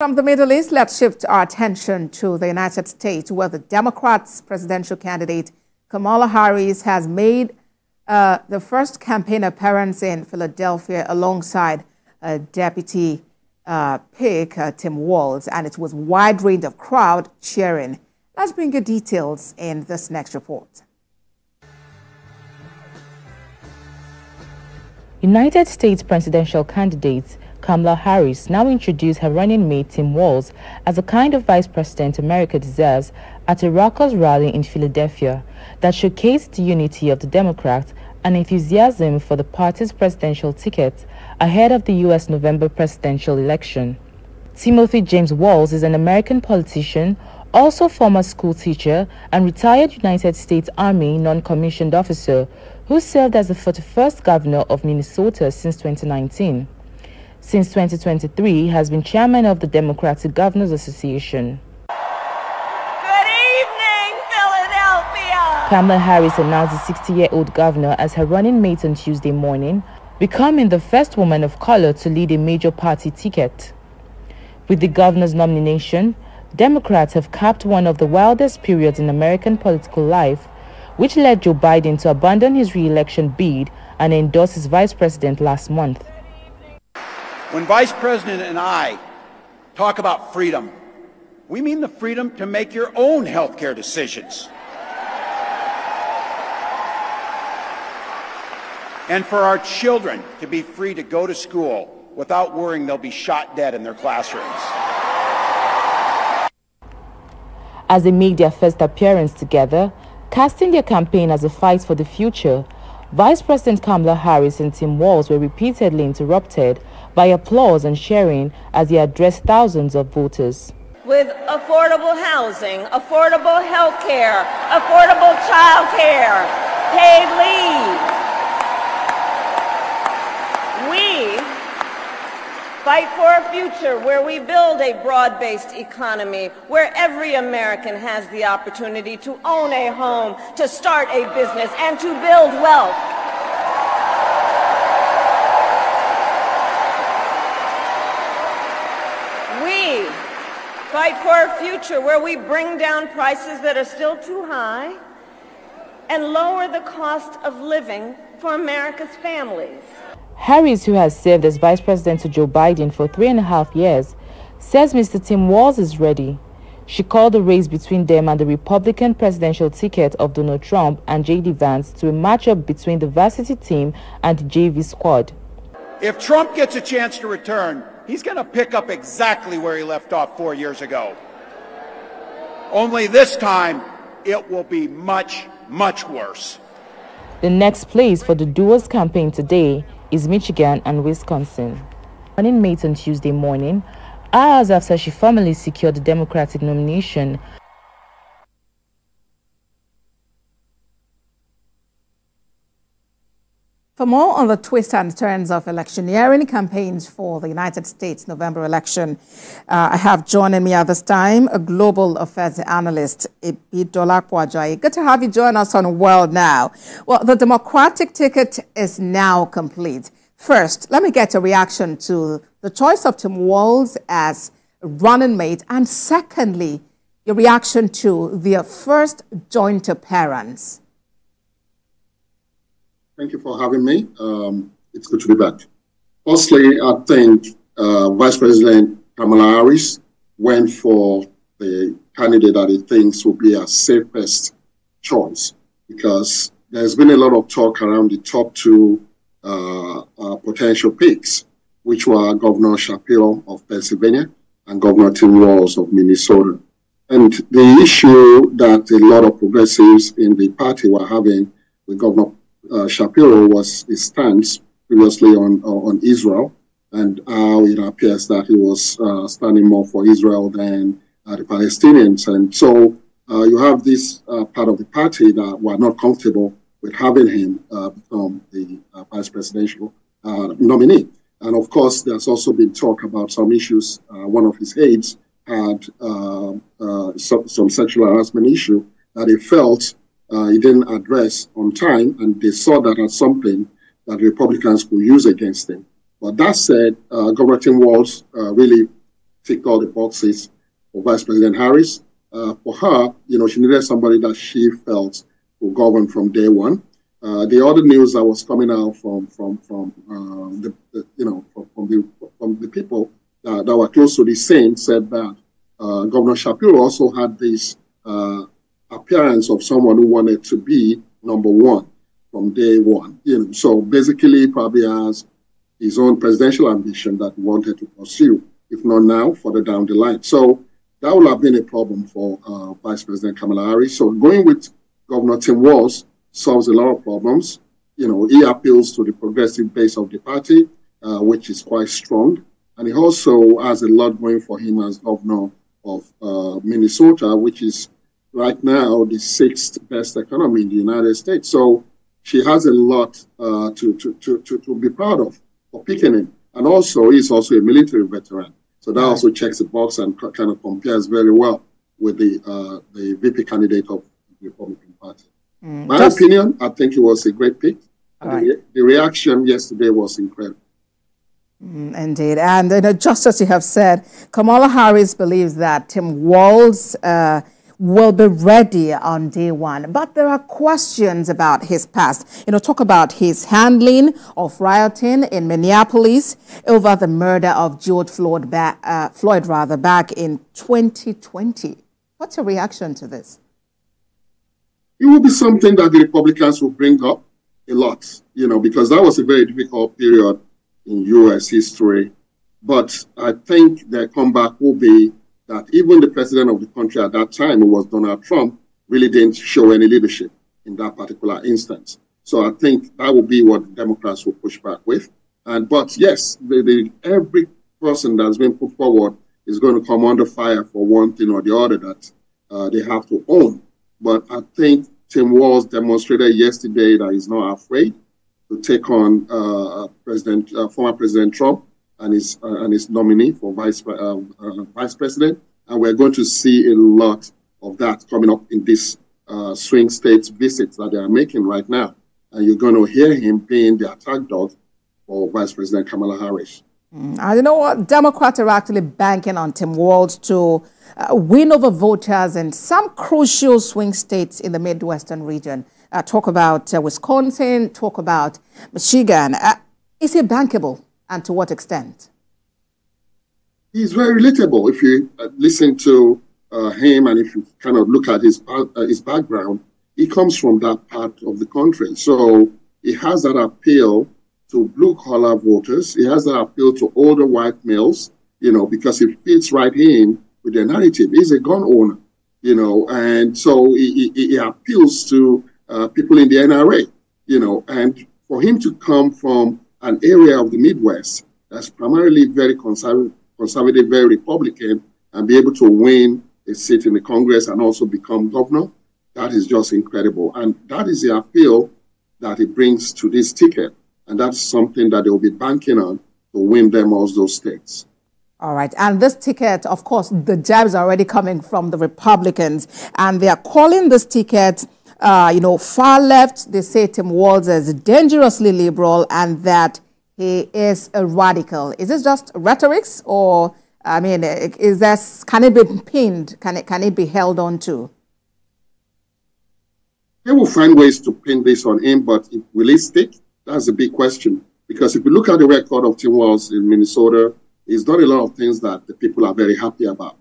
From the Middle East, let's shift our attention to the United States, where the Democrats' presidential candidate Kamala Harris has made the first campaign appearance in Philadelphia alongside Deputy pick Tim Walz, and it was a wide range of crowd cheering. Let's bring you details in this next report. United States presidential candidate Kamala Harris now introduced her running mate Tim Walz as the kind of vice president America deserves at a raucous rally in Philadelphia that showcased the unity of the Democrats and enthusiasm for the party's presidential ticket ahead of the U.S. November presidential election. Timothy James Walz is an American politician, also former school teacher and retired United States Army non-commissioned officer who served as the 41st governor of Minnesota since 2019. Since 2023, he has been chairman of the Democratic Governors Association. Good evening, Philadelphia! Kamala Harris announced the 60-year-old governor as her running mate on Tuesday morning, becoming the first woman of color to lead a major party ticket. With the governor's nomination, Democrats have capped one of the wildest periods in American political life, which led Joe Biden to abandon his re-election bid and endorse his vice president last month. When Vice President and I talk about freedom, we mean the freedom to make your own health care decisions. And for our children to be free to go to school without worrying they'll be shot dead in their classrooms. As they make their first appearance together, casting their campaign as a fight for the future, Vice President Kamala Harris and Tim Walz were repeatedly interrupted by applause and cheering as they addressed thousands of voters. With affordable housing, affordable health care, affordable child care, paid leave, we fight for a future where we build a broad-based economy, where every American has the opportunity to own a home, to start a business, and to build wealth. We fight for a future where we bring down prices that are still too high and lower the cost of living for America's families. Harris, who has served as vice president to Joe Biden for 3.5 years, says Mr. Tim Walz is ready. She called the race between them and the Republican presidential ticket of Donald Trump and J.D. Vance to a matchup between the varsity team and the JV squad. If Trump gets a chance to return, he's going to pick up exactly where he left off 4 years ago. Only this time, it will be much, much worse. The next place for the duo's campaign today is Michigan and Wisconsin. Running mate on Tuesday morning, hours after she formally secured the Democratic nomination. For more on the twists and turns of electioneering campaigns for the United States November election, I have joining me at this time a global affairs analyst, Dolapo Ajayi. Good to have you join us on World Now. Well, the Democratic ticket is now complete. First, let me get a reaction to the choice of Tim Walz as running mate, and secondly, your reaction to their first joint appearance. Thank you for having me. It's good to be back. Firstly, I think Vice President Kamala Harris went for the candidate that he thinks will be a safest choice, because there's been a lot of talk around the top two potential picks, which were Governor Shapiro of Pennsylvania and Governor Tim Walz of Minnesota. And the issue that a lot of progressives in the party were having with Governor Shapiro was his stance previously on Israel, and how it appears that he was standing more for Israel than the Palestinians. And so you have this part of the party that were not comfortable with having him become the vice presidential nominee. And of course, there's also been talk about some issues. One of his aides had some sexual harassment issue that he felt he didn't address on time, and they saw that as something that Republicans could use against him. But that said, Governor Tim Walz really ticked all the boxes for Vice President Harris. For her, she needed somebody that she felt would govern from day one. The other news that was coming out from the people that were close to the scene said that Governor Shapiro also had this appearance of someone who wanted to be number one from day one. So basically, he probably has his own presidential ambition that he wanted to pursue, if not now, further down the line. So that would have been a problem for Vice President Kamala Harris. So going with Governor Tim Walz solves a lot of problems. He appeals to the progressive base of the party, which is quite strong. And he also has a lot going for him as governor of Minnesota, which is right now the 6th best economy in the United States. So she has a lot to be proud of for picking him. And also, he's also a military veteran. So that also checks the box and kind of compares very well with the VP candidate of the Republican Party. My opinion, I think it was a great pick. The reaction yesterday was incredible. Indeed. And just as you have said, Kamala Harris believes that Tim Walz will be ready on day one. But there are questions about his past. Talk about his handling of rioting in Minneapolis over the murder of George Floyd back in 2020. What's your reaction to this? It will be something that the Republicans will bring up a lot, because that was a very difficult period in U.S. history. But I think their comeback will be that even the president of the country at that time, who was Donald Trump, really didn't show any leadership in that particular instance. So I think that will be what the Democrats will push back with. But yes, every person that's been put forward is going to come under fire for one thing or the other that they have to own. But I think Tim Walz demonstrated yesterday that he's not afraid to take on former President Trump and his nominee for vice president, and we're going to see a lot of that coming up in this swing states visits that they are making right now, and you're going to hear him being the attack dog for Vice President Kamala Harris. And you know what? Democrats are actually banking on Tim Walz to win over voters in some crucial swing states in the Midwestern region. Talk about Wisconsin, talk about Michigan. Is he bankable, and to what extent? He's very relatable. If you listen to him and if you kind of look at his background, he comes from that part of the country. So he has that appeal to blue-collar voters. He has that appeal to older white males, because it fits right in with the narrative. He's a gun owner, and so he appeals to people in the NRA, and for him to come from an area of the Midwest that's primarily very conservative, very Republican, and be able to win a seat in the Congress and also become governor, that is just incredible. And that is the appeal that he brings to this ticket. And that's something that they'll be banking on to win them all those states. All right. And this ticket, of course, the jabs are already coming from the Republicans, and they are calling this ticket far left. They say Tim Walz is dangerously liberal and that he is a radical. Is this just rhetorics, or can it be pinned? Can it be held on to? They will find ways to pin this on him, but will it stick? That's a big question. Because if you look at the record of Tim Walz in Minnesota, he's done a lot of things that the people are very happy about.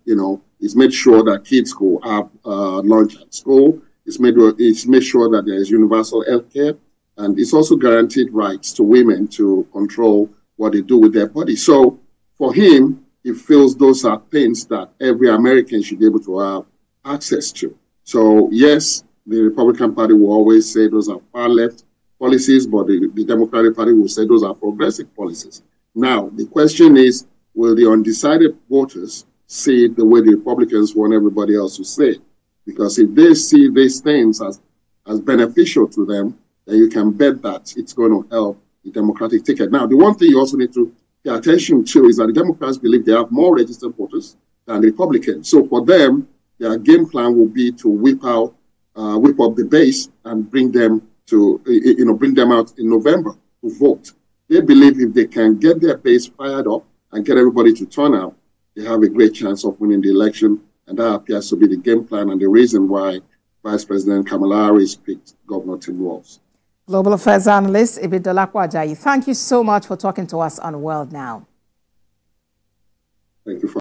He's made sure that kids go have lunch at school. He's made sure that there is universal health care. And it's also guaranteed rights to women to control what they do with their body. So for him, he feels those are things that every American should be able to have access to. So yes, the Republican Party will always say those are far left policies, but the Democratic Party will say those are progressive policies. Now, the question is, will the undecided voters see it the way the Republicans want everybody else to say it? Because if they see these things as beneficial to them, then you can bet that it's going to help the Democratic ticket. Now, the one thing you also need to pay attention to is that the Democrats believe they have more registered voters than the Republicans. So for them, their game plan will be to whip up the base and bring them out in November to vote. They believe if they can get their base fired up and get everybody to turn out, they have a great chance of winning the election. And that appears to be the game plan and the reason why Vice President Kamala Harris picked Governor Tim Walz. Global Affairs Analyst Dolakwa Ajayi, thank you so much for talking to us on World Now. Thank you for